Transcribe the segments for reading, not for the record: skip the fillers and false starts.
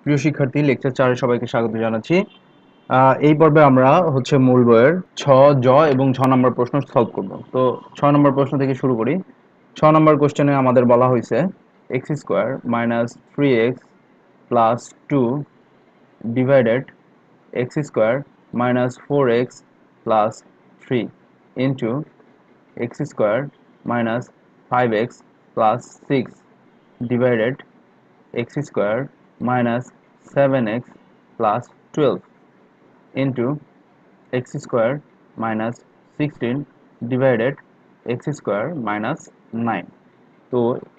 প্রিয় শিক্ষার্থী, লেকচার 4 এ সবাইকে স্বাগত জানাচ্ছি। এই পর্বে আমরা মূল বইয়ের ৬, জ এবং ৬ নম্বর প্রশ্ন সলভ করব। তো ৬ নম্বর প্রশ্ন থেকে শুরু করি। ৬ নম্বর কোশ্চেনে আমাদের বলা হয়েছে x square minus 3x plus 2 divided x square minus 4x plus 3 into x square minus 5x plus 6 divided x square minus 7x plus 12 into x square minus 16 divided x square minus 9। তো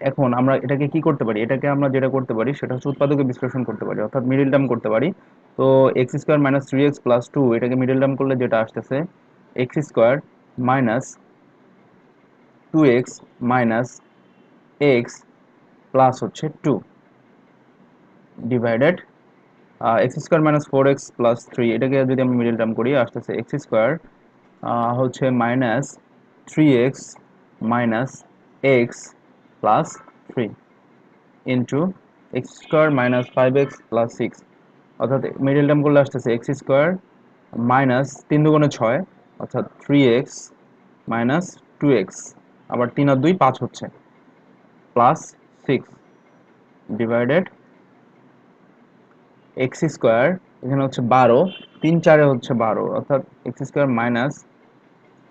এখন আমরা এটাকে কি করতে পারি? এটাকে আমরা যেটা করতে পারি সেটা হচ্ছে উৎপাদকে বিশ্লেষণ করতে পারি, অর্থাৎ মিডল টার্ম করতে পারি। তো x square minus 3x plus 2 এটাকে মিডল টার্ম করলে যেটা আসতেছে x square minus 2x minus x plus হচ্ছে 2 divided X square minus 4x plus 3 এটাকে যদি আমি মিডল টার্ম করি আসতেছে এক্স স্কোয়ার হচ্ছে minus 3x minus x plus 3 into X square minus 5x plus 6, অর্থাৎ মিডল টার্ম করলে আসতেছে এক্স স্কোয়ার মাইনাস 3 দুগুণে 6 অর্থাৎ 3x মাইনাস 2x, আবার 3 আর 2 5 হচ্ছে, প্লাস 6 ডিভাইডেড এক্স স্কোয়ার এখানে হচ্ছে 12, 3 4 হচ্ছে 12 অর্থাৎ x square minus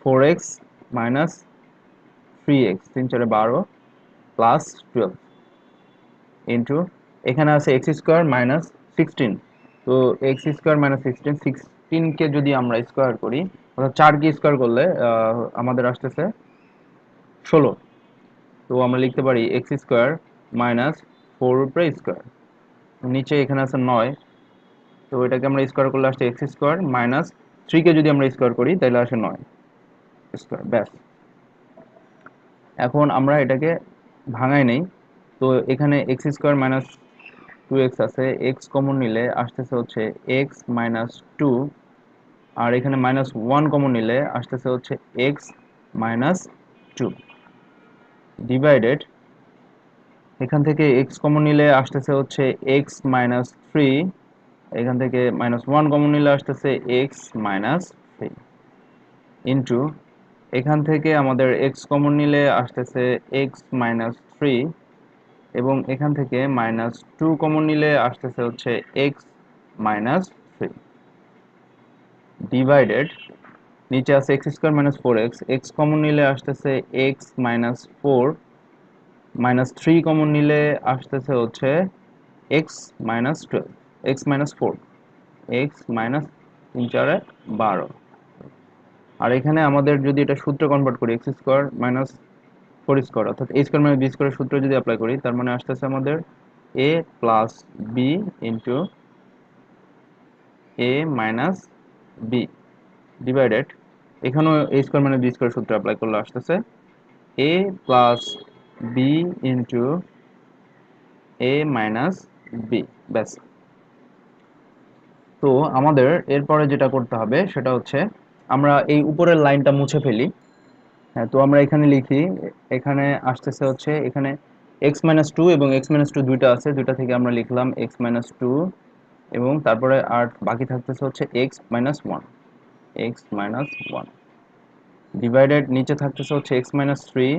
4x minus 3x, 3 4 12 plus 12 into এখানে আছে এক্স স্কোয়ার মাইনাস 16। তো এক্স স্কোয়ার মাইনাস 16 কে যদি আমরা স্কোয়ার করি অর্থাৎ 4 কে স্কোয়ার করলে আমাদের আসতেছে 16। তো আমরা লিখতে পারি এক্স স্কোয়ার মাইনাস 4 উপরে স্কোয়ার, নিচে এখানে আছে 9। তো এটাকে আমরা স্কোয়ার করলে আসছে এক্স স্কোয়ার মাইনাস 3 কে যদি আমরা স্কোয়ার করি তাহলে আসে 9 স্কোয়ার, ব্যাস। এখন আমরা এটাকে ভাঙাই নেই। তো এখানে এক্স স্কোয়ার মাইনাস 2x আছে, x কমন নিলে আসতেছে হচ্ছে x মাইনাস 2, আর এখানে মাইনাস 1 কমন নিলে আসতেছে হচ্ছে x মাইনাস 2 ডিভাইডেড এখান থেকে x কমন নিলে আসতেছে হচ্ছে x মাইনাস 3, এখান থেকে মাইনাস 1 কমন নিলে আসতেছে x মাইনাস 3 ইন্টু এখান থেকে আমাদের x কমন নিলে আসতেছে x মাইনাস 3 এবং এখান থেকে মাইনাস 2 কমন নিলে আসতেছে হচ্ছে x মাইনাস 3 ডিভাইডেড নিচে আছে x square minus 4x, x common নিলে আসতেছে x মাইনাস 4, মাইনাস 3 কমন নিলে আসতেছে হচ্ছে x minus 12, x minus 4, x minus 3 4 12। আর এখানে আমাদের যদি এটা সূত্র কনভার্ট করি এক্স স্কোয়ার মাইনাস 4 স্কোয়ার অর্থাৎ a স্কোয়ার মাইনাস b স্কোয়ারের সূত্র যদি অ্যাপ্লাই করি তার মানে আসতেছে আমাদের a plus b into a minus b divided এখানেও a স্কোয়ার মাইনাস b স্কোয়ারের সূত্র অ্যাপ্লাই করলে আসতেছে a plus b into a minus b, ব্যাস। তো আমাদের এরপরে যেটা করতে হবে সেটা হচ্ছে আমরা এই উপরের লাইনটা মুছে ফেলি। হ্যাঁ, তো আমরা এখানে লিখি, এখানে আসতেছে হচ্ছে এখানে x মাইনাস 2 এবং x মাইনাস 2 দুইটা আছে, দুইটা থেকে আমরা লিখলাম x মাইনাস 2 এবং তারপরে আর বাকি থাকতেছে হচ্ছে x minus 1, x minus 1 divided নিচে থাকতেছে হচ্ছে x মাইনাস 3,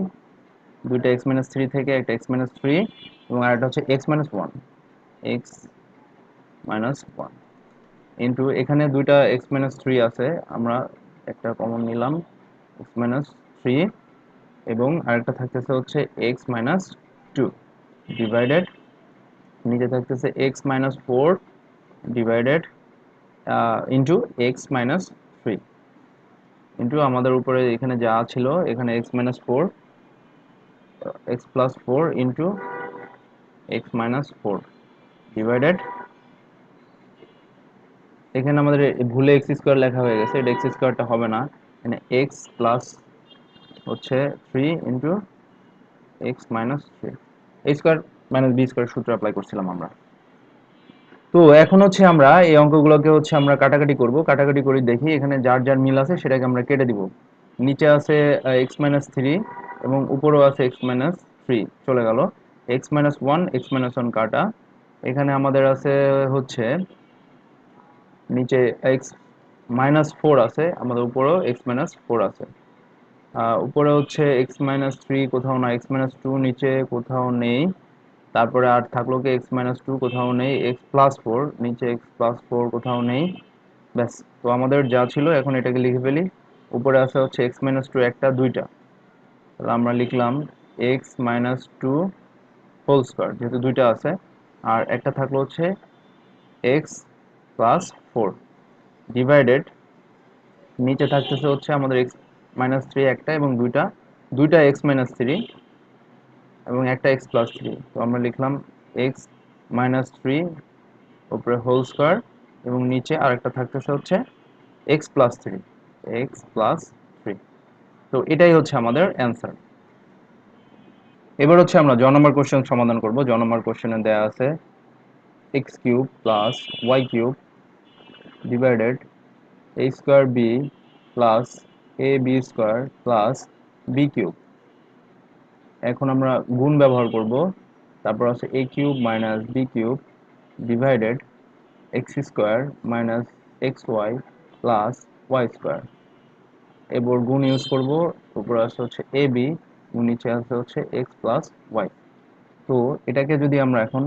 দুইটা x মাইনাস 3 থেকে একটা x মাইনাস 3 এবং আরেকটা হচ্ছে x minus 1, x minus 1 into এখানে দুইটা x মাইনাস 3 আছে, আমরা একটা কমন নিলাম x মাইনাস 3 এবং আরেকটা থাকতেছে হচ্ছে x মাইনাস 2 ডিভাইডেড নিচে থাকতেছে x minus 4 divided into x minus 3 into আমাদের উপরে এখানে যা ছিল এখানে x minus 4, x plus 4 into x minus 4 divided এখানে আমাদের ভুলে x স্কোয়ার লেখা হয়ে গেছে, এটা x স্কোয়ারটা হবে না, এখানে x প্লাস হচ্ছে 3 into x minus 3, a square minus b square সূত্র অ্যাপ্লাই করছিলাম আমরা। তো এখন হচ্ছে আমরা এই অঙ্কগুলোকে হচ্ছে আমরা কাটাকাটি করব, কাটাকাটি করে দেখি এখানে যার যার মিল আছে সেটাকে আমরা কেটে দিব। নিচে আছে x মাইনাস 3 এবং উপরেও আছে x মাইনাস 3, চলে গেল x মাইনাস 1, x মাইনাস 1 কাটা, এখানে আমাদের আছে হচ্ছে নিচে এক্স মাইনাস ফোর আছে, আমাদের উপরেও এক্স মাইনাস ফোর আছে। উপরে হচ্ছে এক্স মাইনাস থ্রি কোথাও না, এক্স মাইনাস টু নিচে কোথাও নেই। তারপরে আর থাকলো কি এক্স মাইনাস টু কোথাও নেই, এক্স প্লাস ফোর নিচে এক্স প্লাস ফোর কোথাও নেই। ব্যাস, তো আমাদের যা ছিল এখন এটাকে লিখে ফেলি। উপরে আছে হচ্ছে এক্স মাইনাস টু একটা দুইটা, তাহলে আমরা লিখলাম X minus two whole square, যেহেতু দুইটা আছে। আর একটা থাকলো হচ্ছে এক্স প্লাস ফোর ডিভাইডেড, নিচে থাকতেছে হচ্ছে আমাদের এক্স মাইনাস থ্রি একটা এবং দুইটা, দুইটা এক্স মাইনাস থ্রি এবং একটা এক্স প্লাস থ্রি। তো আমরা লিখলাম এক্স মাইনাস থ্রি উপরে হোল স্কোয়ার এবং নিচে আরেকটা থাকতেছে হচ্ছে X plus three, x plus three. তো এটাই হচ্ছে আমাদের অ্যান্সার। এবার হচ্ছে আমরা জ নম্বর কোশ্চেন সমাধান করব। জ নম্বর কোশ্চেনে দেয়া আছে X cube plus Y cube divided A square B plus A B square plus B cube. এখন আমরা গুণ ব্যবহার করব। তারপর আছে A cube minus B cube divided X square minus X Y plus Y square. এবার গুণ ইউজ করব, উপরে আছে হচ্ছে এ বি, নিচে আছে হচ্ছে এক্স প্লাস ওয়াই। তো এটাকে যদি আমরা এখন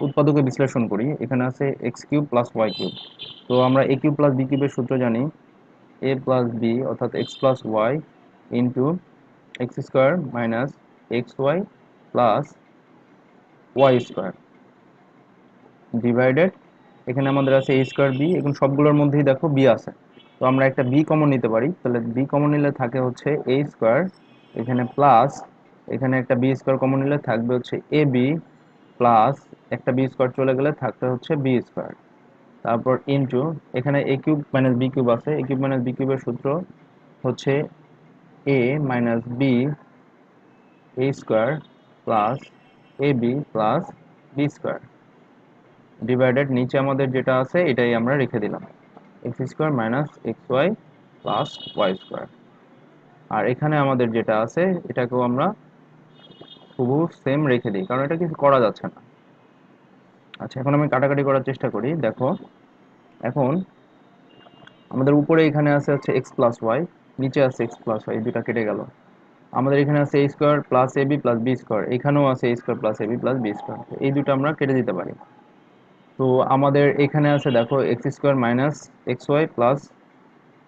উৎপাদকে বিশ্লেষণ করি, এখানে আছে X cube plus Y cube. তো আমরা এ কিউব প্লাস বি কিউবের সূত্র জানি, এ প্লাস বি অর্থাৎ X plus Y into X square minus X Y plus Y square divided, এখানে আমাদের আছে এ স্কোয়ার বি, এখন সবগুলোর মধ্যেই দেখো বি আছে, তো আমরা একটা বি কমন নিতে পারি। তাহলে বি কমন নিলে থাকে হচ্ছে এ স্কোয়ার, এখানে প্লাস, এখানে একটা বি স্কোয়ার কমন নিলে থাকবে হচ্ছে এ বি প্লাস একটা বি স্কোয়ার চলে গেলে থাকতে হচ্ছে বি স্কোয়ার। তারপর ইনটু এখানে A cube minus B cube আছে, এ কিউব মাইনাস বি কিউবের সূত্র হচ্ছে A minus B A square plus A B plus B square divided, নিচে আমাদের যেটা আছে এটাই আমরা রেখে দিলাম, X square minus X Y plus Y square. আর এখানে আমাদের যেটা আছে এটাকেও আমরা হুবহু সেম রেখে দিই, কারণ এটা কিছু করা যাচ্ছে না। আচ্ছা, এখন আমি কাটাকাটি করার চেষ্টা করি। দেখো এখন আমাদের উপরে এখানে আছে হচ্ছে এক্স প্লাস ওয়াই, নিচে আছে এক্স প্লাস ওয়াই, দুটা কেটে গেল। আমাদের এখানে আছে এ square plus A B plus B square, এখানেও আছে এ square plus A B plus B square, এই দুটো আমরা কেটে দিতে পারি। তো আমাদের এখানে আছে দেখো X square minus X Y plus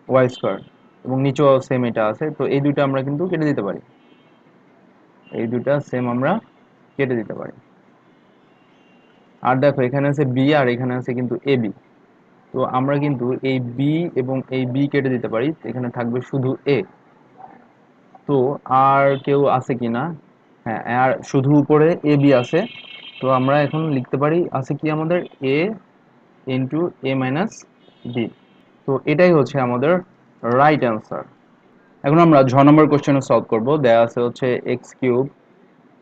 Y square এবং নিচেও সেম এটা আছে, তো এই দুটো আমরা কিন্তু কেটে দিতে পারি, এই দুটা সেম আমরা কেটে দিতে পারি। আর দেখো এখানে আছে বি আর এখানে আছে কিন্তু এ বি, তো আমরা কিন্তু এই বি এবং এই বি কেটে দিতে পারি, এখানে থাকবে শুধু এ। তো আর কেউ আছে কিনা, হ্যাঁ আর শুধু উপরে এ বি আছে, তো আমরা এখন লিখতে পারি আছে কি আমাদের এ ইন্টু এ মাইনাস বি। তো এটাই হচ্ছে আমাদের রাইট অ্যান্সার। এখন আমরা ছ নম্বর কোশ্চেনে সলভ করব। দেয়া আছে হচ্ছে এক্স কিউব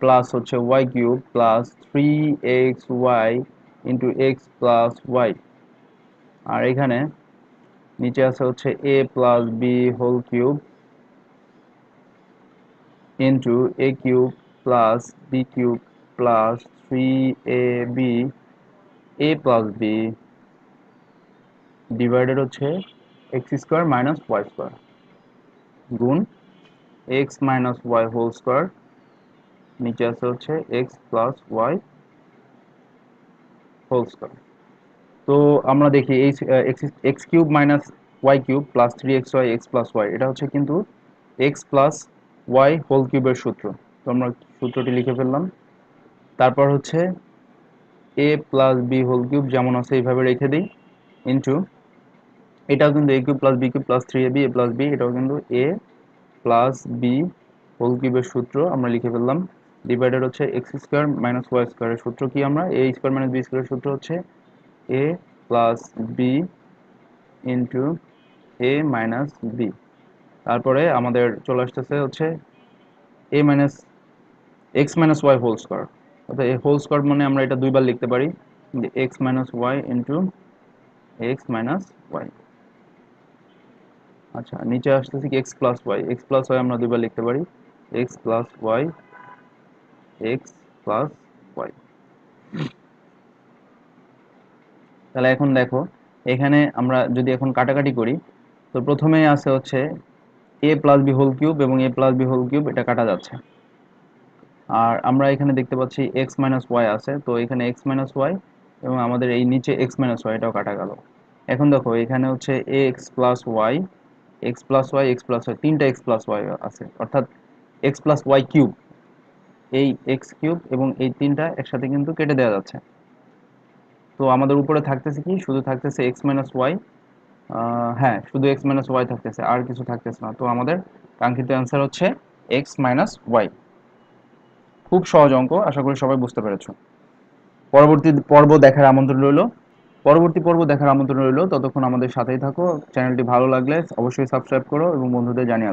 প্লাস হচ্ছে Y cube plus three X Y into X plus Y. আর এখানে নিচে আছে হচ্ছে A plus B whole cube into A cube plus B cube plus three A B A plus B divided হচ্ছে X square minus Y square গুণ X minus Y whole square, নিচে আছে হচ্ছে X plus Y whole square. তো আমরা দেখি এই X cube minus Y cube plus three X Y X plus Y, এটা হচ্ছে কিন্তু এক্স প্লাস ওয়াই হোল কিউবের সূত্র। তো আমরা সূত্রটি লিখে ফেললাম। তারপর হচ্ছে A plus B whole cube যেমন আছে এইভাবে রেখে দিই ইন্টু এটাও কিন্তু A cube plus B cube plus three A B A plus B, এটাও কিন্তু এ প্লাস বি হোল কিউবের সূত্র আমরা লিখে ফেললাম। ডিভাইডেড হচ্ছে এক্স স্কোয়ার মাইনাস ওয়াই স্কোয়ারের সূত্র কি, আমরা এ স্কোয়ার মাইনাস বি স্কোয়ারের সূত্র হচ্ছে A plus B into A minus B. তারপরে আমাদের চলে আসতেছে হচ্ছে A minus X minus Y whole square, অর্থাৎ এই হোল স্কোয়ার মানে আমরা এটা দুইবার লিখতে পারি, X minus Y into X minus Y. আচ্ছা, নিচে আসতেছে কি X plus Y, X plus Y আমরা দুইবার লিখতে পারি, X plus Y X plus Y. তাহলে এখন দেখো, এখানে আমরা যদি এখন কাটাকাটি করি, তো প্রথমেই আছে হচ্ছে A plus B whole cube এবং এ প্লাস বি হোল কিউব, এটা কাটা যাচ্ছে। আর আমরা এখানে দেখতে পাচ্ছি এক্স মাইনাস ওয়াই আছে, তো এখানে এক্স মাইনাস ওয়াই এবং আমাদের এই নিচে এক্স মাইনাস ওয়াই, এটাও কাটা গেল। এখন দেখো এখানে হচ্ছে এ X plus Y, X plus Y, X plus Y, তিনটা এক্স প্লাস ওয়াই আছে, অর্থাৎ এক্স প্লাস ওয়াই কিউব, এই এক্স কিউব এবং এই তিনটা একসাথে কিন্তু কেটে দেওয়া যাচ্ছে। তো আমাদের উপরে থাকতেছে কি, শুধু থাকতেছে এক্স মাইনাস ওয়াই। হ্যাঁ, শুধু এক্স মাইনাস ওয়াই থাকতেছে, আর কিছু থাকতেছে না। তো আমাদের কাঙ্ক্ষিত অ্যান্সার হচ্ছে এক্স মাইনাস ওয়াই। খুব সহজ অঙ্ক, আশা করি সবাই বুঝতে পেরেছো। পরবর্তী পর্ব দেখার আমন্ত্রণ রইলো। ততক্ষণ আমাদের সাথেই থাকো। চ্যানেলটি ভালো লাগলে অবশ্যই সাবস্ক্রাইব করো এবং বন্ধুদের জানিয়ে দাও।